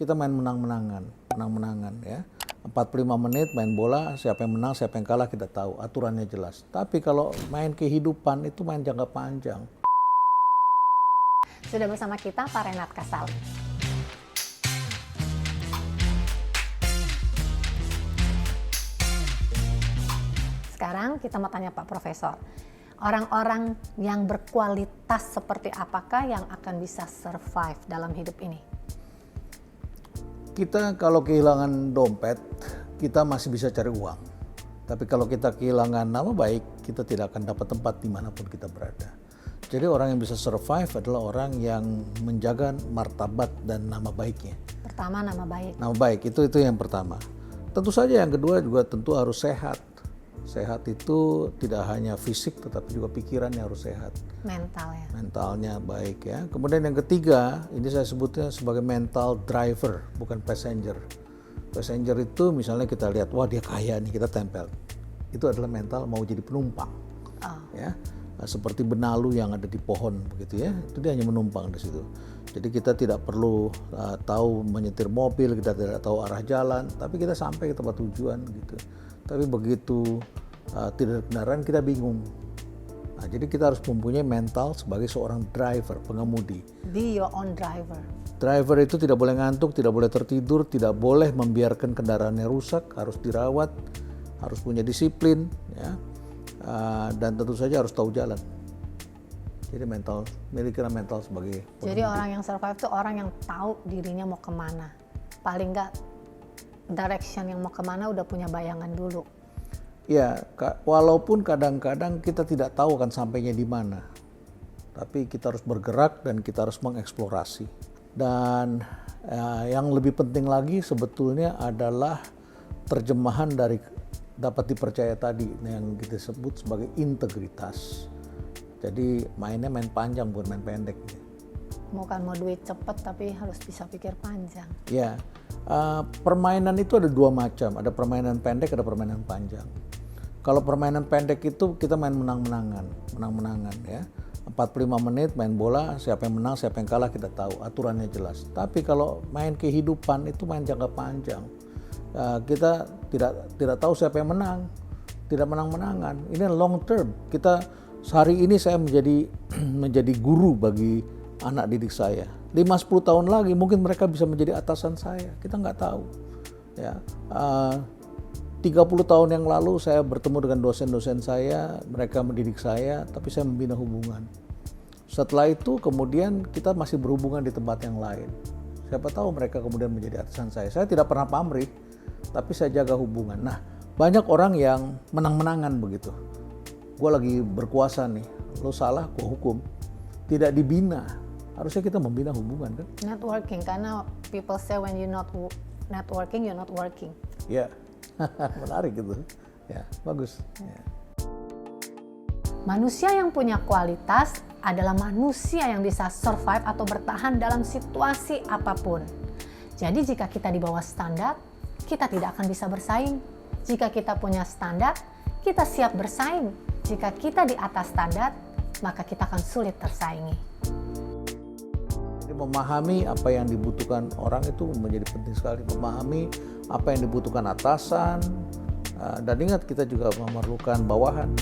kita main menang-menangan ya. 45 menit main bola, siapa yang menang, siapa yang kalah kita tahu, aturannya jelas. Tapi kalau main kehidupan itu main jangka panjang. Sudah bersama kita Pak Renat Kasali. Sekarang kita mau tanya Pak Profesor, orang-orang yang berkualitas seperti apakah yang akan bisa survive dalam hidup ini? Kita kalau kehilangan dompet, kita masih bisa cari uang. Tapi kalau kita kehilangan nama baik, kita tidak akan dapat tempat dimanapun kita berada. Jadi orang yang bisa survive adalah orang yang menjaga martabat dan nama baiknya. Pertama, nama baik. Nama baik, itu yang pertama. Tentu saja yang kedua juga tentu harus sehat. Sehat itu tidak hanya fisik tetapi juga pikirannya harus sehat. Mental ya. Mentalnya baik ya. Kemudian yang ketiga, ini saya sebutnya sebagai mental driver, bukan passenger. Passenger itu misalnya kita lihat, wah dia kaya nih, kita tempel. Itu adalah mental mau jadi penumpang. Ya. Seperti benalu yang ada di pohon begitu ya. Itu dia hanya menumpang di situ. Jadi kita tidak perlu tahu menyetir mobil, kita tidak tahu arah jalan, tapi kita sampai ke tempat tujuan gitu. Tapi begitu tidak ada kendaraan kita bingung. Nah, jadi kita harus mempunyai mental sebagai seorang driver, pengemudi. Be your own driver. Driver itu tidak boleh ngantuk, tidak boleh tertidur, tidak boleh membiarkan kendaraannya rusak, harus dirawat, harus punya disiplin, ya, dan tentu saja harus tahu jalan. Jadi milikilah mental sebagai pengemudi. Jadi orang yang survive itu orang yang tahu dirinya mau kemana. Paling nggak direction yang mau kemana udah punya bayangan dulu. Ya, walaupun kadang-kadang kita tidak tahu akan sampainya di mana, tapi kita harus bergerak dan kita harus mengeksplorasi. Dan yang lebih penting lagi sebetulnya adalah terjemahan dari dapat dipercaya tadi yang kita sebut sebagai integritas. Jadi mainnya main panjang bukan main pendek. Bukan mau duit cepet tapi harus bisa pikir panjang. Ya, permainan itu ada dua macam, ada permainan pendek, ada permainan panjang. Kalau permainan pendek itu kita main menang-menangan ya. 45 menit main bola, siapa yang menang, siapa yang kalah kita tahu, aturannya jelas. Tapi kalau main kehidupan itu main jangka panjang. Kita tidak tahu siapa yang menang, tidak menang-menangan. Ini long term. Kita hari ini saya menjadi guru bagi anak didik saya. 5-10 tahun lagi mungkin mereka bisa menjadi atasan saya. Kita nggak tahu. Ya, 30 tahun yang lalu saya bertemu dengan dosen-dosen saya, mereka mendidik saya, tapi saya membina hubungan. Setelah itu kemudian kita masih berhubungan di tempat yang lain. Siapa tahu mereka kemudian menjadi atasan saya. Saya tidak pernah pamrih, tapi saya jaga hubungan. Nah, banyak orang yang menang-menangan begitu. Gue lagi berkuasa nih, lo salah, gue hukum. Tidak dibina. Harusnya kita membina hubungan kan? Networking, karena people say when you not networking, you're not working. Ya, menarik gitu. Ya, bagus. Ya. Manusia yang punya kualitas adalah manusia yang bisa survive atau bertahan dalam situasi apapun. Jadi jika kita di bawah standar, kita tidak akan bisa bersaing. Jika kita punya standar, kita siap bersaing. Jika kita di atas standar, maka kita akan sulit tersaingi. Jadi memahami apa yang dibutuhkan orang itu menjadi penting sekali. Memahami apa yang dibutuhkan atasan, dan ingat kita juga memerlukan bawahan.